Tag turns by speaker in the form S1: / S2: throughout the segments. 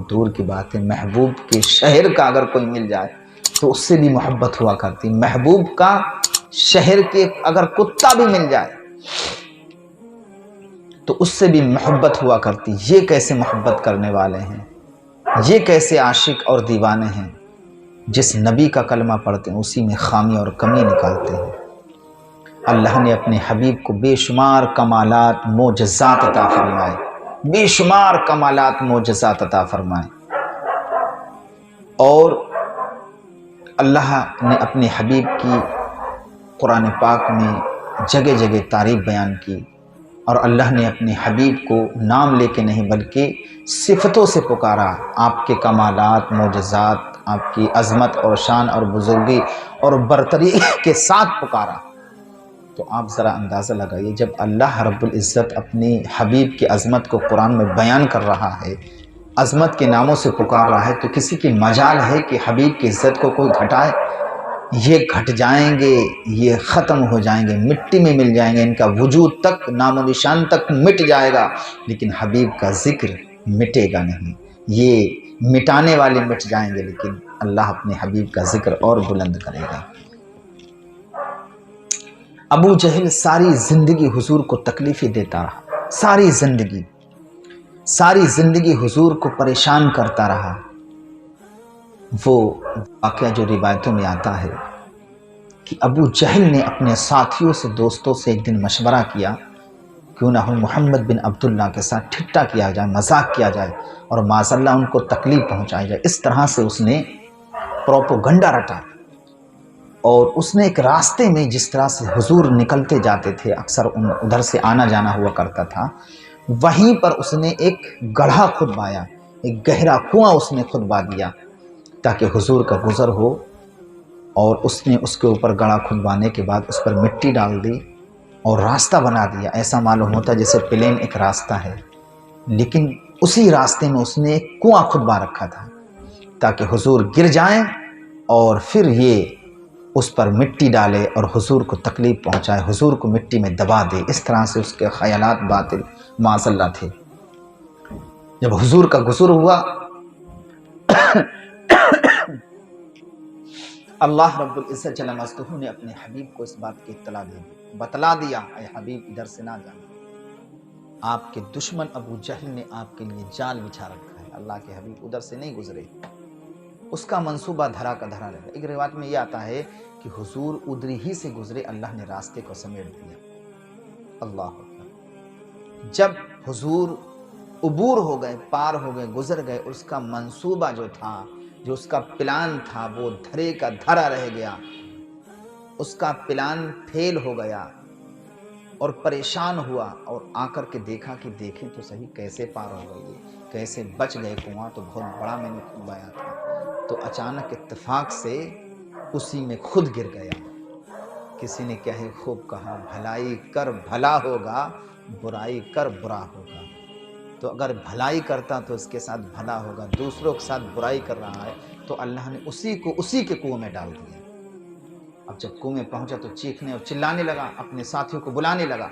S1: دور کی بات ہے محبوب کے شہر کا اگر کوئی مل جائے تو اس سے بھی محبت ہوا کرتی. محبوب کا شہر کے اگر کتا بھی مل جائے تو اس سے بھی محبت ہوا کرتی. یہ کیسے محبت کرنے والے ہیں, یہ کیسے عاشق اور دیوانے ہیں, جس نبی کا کلمہ پڑھتے ہیں اسی میں خامی اور کمی نکالتے ہیں. اللہ نے اپنے حبیب کو بے شمار کمالات معجزات عطا فرمائے, بے شمار کمالات معجزات عطا فرمائے, اور اللہ نے اپنے حبیب کی قرآن پاک میں جگہ جگہ تعریف بیان کی, اور اللہ نے اپنے حبیب کو نام لے کے نہیں بلکہ صفتوں سے پکارا. آپ کے کمالات معجزات, آپ کی عظمت اور شان اور بزرگی اور برتری کے ساتھ پکارا. تو آپ ذرا اندازہ لگائیے, جب اللہ رب العزت اپنے حبیب کی عظمت کو قرآن میں بیان کر رہا ہے, عظمت کے ناموں سے پکار رہا ہے, تو کسی کی مجال ہے کہ حبیب کی عزت کو کوئی گھٹائے؟ یہ گھٹ جائیں گے, یہ ختم ہو جائیں گے, مٹی میں مل جائیں گے, ان کا وجود تک نام و نشان تک مٹ جائے گا, لیکن حبیب کا ذکر مٹے گا نہیں. یہ مٹانے والے مٹ جائیں گے, لیکن اللہ اپنے حبیب کا ذکر اور بلند کرے گا. ابو جہل ساری زندگی حضور کو تکلیفیں دیتا رہا, ساری زندگی حضور کو پریشان کرتا رہا. وہ واقعہ جو روایتوں میں آتا ہے کہ ابو جہل نے اپنے ساتھیوں سے, دوستوں سے ایک دن مشورہ کیا, کیوں نہ ہو محمد بن عبداللہ کے ساتھ ٹھٹا کیا جائے, مذاق کیا جائے اور معاذ اللہ ان کو تکلیف پہنچائی جائے. اس طرح سے اس نے پروپوگنڈا رٹا, اور اس نے ایک راستے میں جس طرح سے حضور نکلتے جاتے تھے, اکثر ادھر سے آنا جانا ہوا کرتا تھا, وہیں پر اس نے ایک گڑھا کھدوایا, ایک گہرا کنواں اس نے کھدوا دیا تاکہ حضور کا گزر ہو. اور اس نے اس کے اوپر گڑھا کھدوانے کے بعد اس پر مٹی ڈال دی اور راستہ بنا دیا. ایسا معلوم ہوتا جیسے پلین ایک راستہ ہے, لیکن اسی راستے میں اس نے ایک کنواں کھدوا رکھا تھا تاکہ حضور گر جائیں اور پھر یہ اس پر مٹی ڈالے اور حضور کو تکلیف پہنچائے, حضور کو مٹی میں دبا دے. اس طرح سے اس کے خیالات باطل معاذ اللہ تھے. جب حضور کا گزر ہوا, اللہ رب العزت جل مجدہ نے اپنے حبیب کو اس بات کی اطلاع دے دی, بتلا دیا, اے حبیب ادھر سے نہ جانا, آپ کے دشمن ابو جہل نے آپ کے لیے جال بچھا رکھا ہے, اللہ کے حبیب ادھر سے نہیں گزرے. اس کا منصوبہ دھرا کا دھرا رہا. ایک روایت میں یہ آتا ہے کہ حضور ادھری ہی سے گزرے, اللہ نے راستے کو سمیٹ دیا. اللہ اکبر. جب حضور عبور ہو گئے, پار ہو گئے, گزر گئے, اس کا منصوبہ جو تھا, جو اس کا پلان تھا, وہ دھرے کا دھرا رہ گیا. اس کا پلان فیل ہو گیا اور پریشان ہوا, اور آ کر کے دیکھا کہ دیکھیں تو صحیح کیسے پار ہو گئی, کیسے بچ گئے, کنواں تو بہت بڑا میں نے کھدوایا تھا. تو اچانک اتفاق سے اسی میں خود گر گیا. کسی نے کیا ہی خوب کہا, بھلائی کر بھلا ہوگا, برائی کر برا ہوگا. تو اگر بھلائی کرتا تو اس کے ساتھ بھلا ہوگا, دوسروں کے ساتھ برائی کر رہا ہے تو اللہ نے اسی کے کنویں میں ڈال دیا. اب جب کنویں میں پہنچا تو چیخنے اور چلانے لگا, اپنے ساتھیوں کو بلانے لگا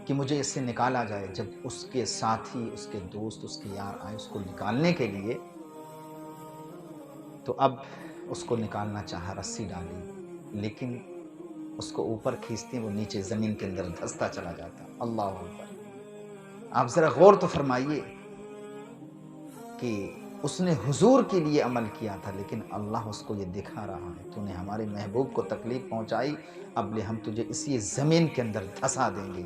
S1: کہ مجھے اس سے نکالا جائے. جب اس کے ساتھی, اس کے دوست, اس کے یار آئے اس کو نکالنے کے لیے, تو اب اس کو نکالنا چاہا, رسی ڈالی, لیکن اس کو اوپر کھینچتے وہ نیچے زمین کے اندر دھستا چلا جاتا. اللہ اکبر. آپ ذرا غور تو فرمائیے کہ اس نے حضور کے لیے عمل کیا تھا, لیکن اللہ اس کو یہ دکھا رہا ہے, تو نے ہمارے محبوب کو تکلیف پہنچائی, اب لے ہم تجھے اسی زمین کے اندر دھسا دیں گے.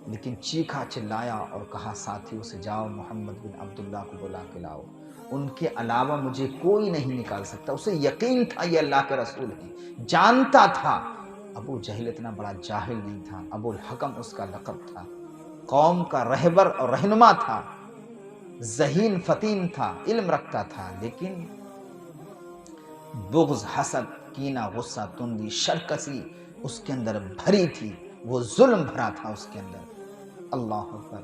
S1: لیکن چیخا چلایا اور کہا ساتھیوں سے, جاؤ محمد بن عبداللہ کو بلا کے لاؤ, ان کے علاوہ مجھے کوئی نہیں نکال سکتا. اسے یقین تھا یہ اللہ کے رسول ہیں, جانتا تھا. ابو جہل اتنا بڑا جاہل نہیں تھا, ابو الحکم اس کا لقب تھا, قوم کا رہبر اور رہنما تھا, ذہین فتین تھا, علم رکھتا تھا, لیکن بغض, حسد, کینہ, غصہ, تندی, شرکسی اس کے اندر بھری تھی, وہ ظلم بھرا تھا اس کے اندر. اللہ اکبر.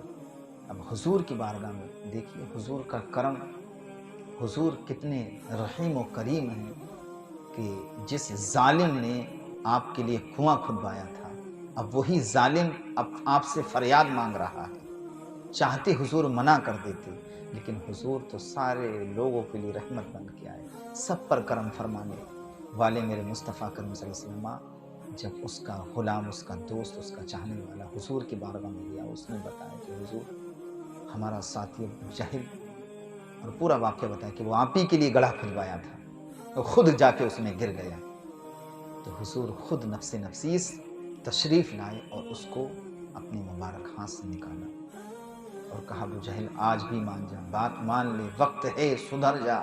S1: اب حضور کی بارگاہ میں دیکھیے حضور کا کرم, حضور کتنے رحیم و کریم ہیں کہ جس ظالم نے آپ کے لیے کنواں کھدوایا تھا, اب وہی ظالم اب آپ سے فریاد مانگ رہا ہے. چاہتے حضور منع کر دیتے، لیکن حضور تو سارے لوگوں کے لیے رحمت بن کے آئے، سب پر کرم فرمانے والے میرے مصطفیٰ کریم صلی اللہ علیہ وسلم۔ جب اس کا غلام، اس کا دوست، اس کا چاہنے والا حضور کی بارگاہ میں گیا، اس نے بتایا کہ حضور ہمارا ساتھی ابو جہل، اور پورا واقعہ بتایا کہ وہ آپ ہی کے لیے گڑھا کھلوایا تھا، تو خود جا کے اس میں گر گیا۔ تو حضور خود نفس نفیس تشریف لائے اور اس کو اپنے مبارک ہاتھ سے نکالا اور کہا ابو جہل آج بھی مان جا، بات مان لے، وقت ہے سدھر جا۔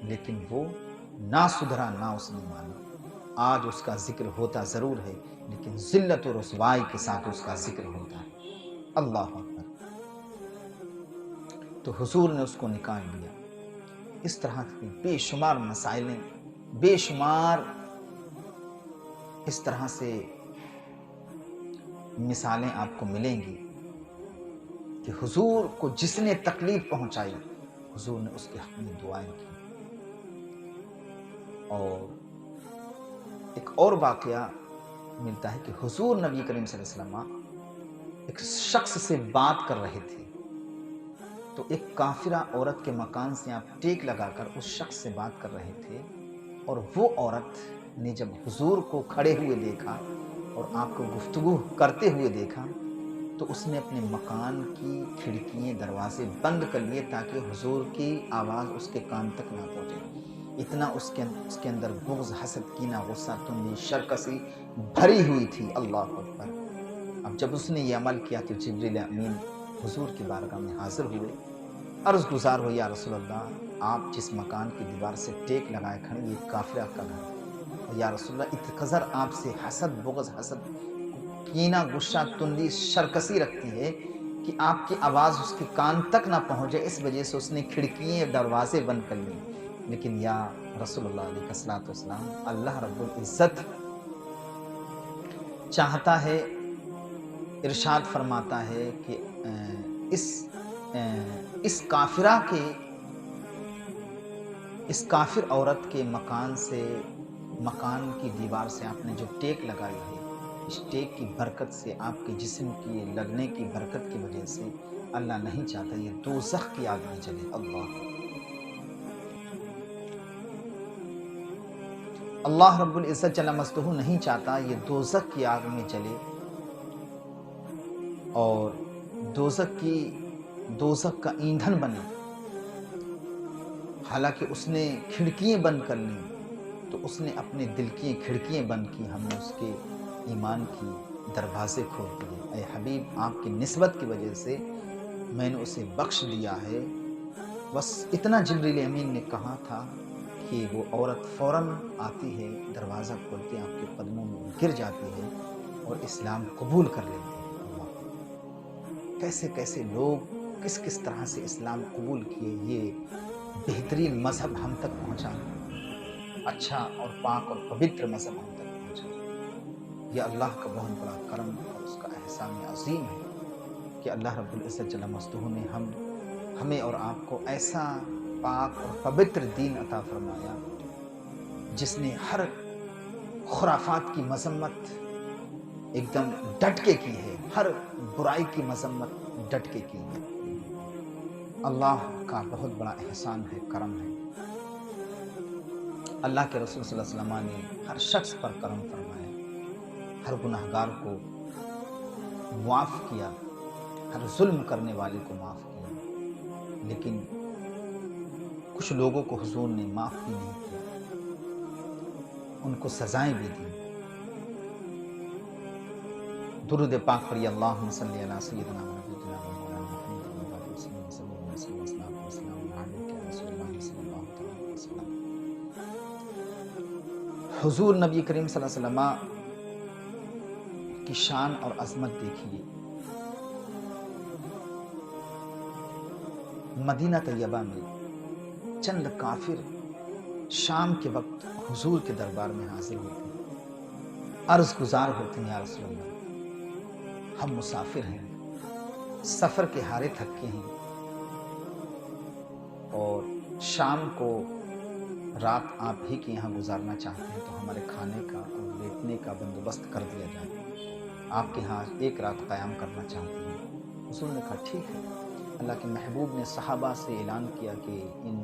S1: لیکن وہ نہ سدھرا، نہ اس نے مانا۔ آج اس کا ذکر ہوتا ضرور ہے، لیکن ذلت و رسوائی کے ساتھ اس کا ذکر ہوتا ہے۔ اللہ اکبر۔ تو حضور نے اس کو نکال دیا۔ اس طرح کی بے شمار مسائلیں، بے شمار اس طرح سے مثالیں آپ کو ملیں گی کہ حضور کو جس نے تکلیف پہنچائی، حضور نے اس کے حق میں دعائیں کی۔ اور ایک اور واقعہ ملتا ہے کہ حضور نبی کریم صلی اللہ علیہ وسلم ایک شخص سے بات کر رہے تھے، تو ایک کافرہ عورت کے مکان سے آپ ٹیک لگا کر اس شخص سے بات کر رہے تھے، اور وہ عورت نے جب حضور کو کھڑے ہوئے دیکھا اور آپ کو گفتگو کرتے ہوئے دیکھا، تو اس نے اپنے مکان کی کھڑکیاں دروازے بند کر لیے تاکہ حضور کی آواز اس کے کان تک نہ پہنچے۔ اتنا اس کے اندر بغض، حسد، کینہ، غصہ، تندی، شرکسی بھری ہوئی تھی۔ اللہ اکبر۔ اب جب اس نے یہ عمل کیا تو جبریل امین حضور کی بارگاہ میں حاضر ہوئے، عرض گزار ہو یا رسول اللہ، آپ جس مکان کی دیوار سے ٹیک لگائے کھڑے، یہ کافرہ کا گھر ہے۔ یا رسول اللہ، اتقدر آپ سے حسد، بغض، حسد، کینہ، غصہ، تندی، شرکسی رکھتی ہے کہ آپ کی آواز اس کے کان تک نہ پہنچے، اس وجہ سے اس نے کھڑکیاں، دروازے بند کر لی۔ لیکن یا رسول اللہ علیہ الصلوۃ والسلام، اللہ رب العزت چاہتا ہے، ارشاد فرماتا ہے کہ اس کافر عورت کے مکان کی دیوار سے آپ نے جو ٹیک لگائی ہے، اس ٹیک کی برکت سے، آپ کے جسم کی لگنے کی برکت کی وجہ سے اللہ نہیں چاہتا یہ دوزخ کی آگ میں جلے۔ اللہ رب العزت جل مجدہ نہیں چاہتا یہ دوزخ کی آگ میں جلے اور دوزخ کا ایندھن بنے۔ حالانکہ اس نے کھڑکیاں بند کر لیں، تو اس نے اپنے دل کی کھڑکیاں بند کی، ہم نے اس کے ایمان کی دروازے کھول دیے۔ اے حبیب، آپ کی نسبت کی وجہ سے میں نے اسے بخش دیا ہے۔ بس اتنا جبریل امین نے کہا تھا کہ وہ عورت فوراً آتی ہے، دروازہ کھولتے آپ کے قدموں میں گر جاتی ہے اور اسلام قبول کر لیتے ہیں۔ کیسے کیسے لوگ کس طرح سے اسلام قبول کیے، یہ بہترین مذہب ہم تک پہنچا، اچھا اور پاک اور پوتر مذہب ہم تک پہنچا۔ یہ اللہ کا بہت بڑا کرم اور اس کا احسان عظیم ہے کہ اللہ رب العزت جل مجدہ نے ہمیں اور آپ کو ایسا پاک اور پوتر دین عطا فرمایا جس نے ہر خرافات کی مذمت ایک دم ڈٹ کے کی ہے، ہر برائی کی مذمت ڈٹ کے کی ہے۔ اللہ کا بہت بڑا احسان ہے، کرم ہے۔ اللہ کے رسول صلی اللہ علیہ وسلم نے ہر شخص پر کرم فرمایا، ہر گناہگار کو معاف کیا، ہر ظلم کرنے والے کو معاف کیا، لیکن کچھ لوگوں کو حضور نے معاف بھی نہیں کیا، ان کو سزائیں بھی دی۔ درود پاک پڑھیے، اللہم صلی علی سیدنا ونبینا مولانا محمد وعلی وسلم صلی اللہ علیہ وسلم علیک یا رسول اللہ صلی اللہ علیہ وسلم۔ حضور نبی کریم صلی اللہ علیہ وسلم کی شان اور عظمت دیکھیے۔ مدینہ طیبہ میں چند کافر شام کے وقت حضور کے دربار میں حاضر ہوتے ہیں، عرض گزار ہوتے ہیں، یا رسول اللہ، ہم مسافر ہیں، سفر کے ہارے تھکے ہیں اور شام کو رات آپ ہی کے یہاں گزارنا چاہتے ہیں، تو ہمارے کھانے کا اور لیٹنے کا بندوبست کر دیا جائے۔ آپ کے ہاں ایک رات قیام کرنا چاہتے ہیں۔ حضور نے کہا ٹھیک ہے۔ اللہ کے محبوب نے صحابہ سے اعلان کیا کہ ان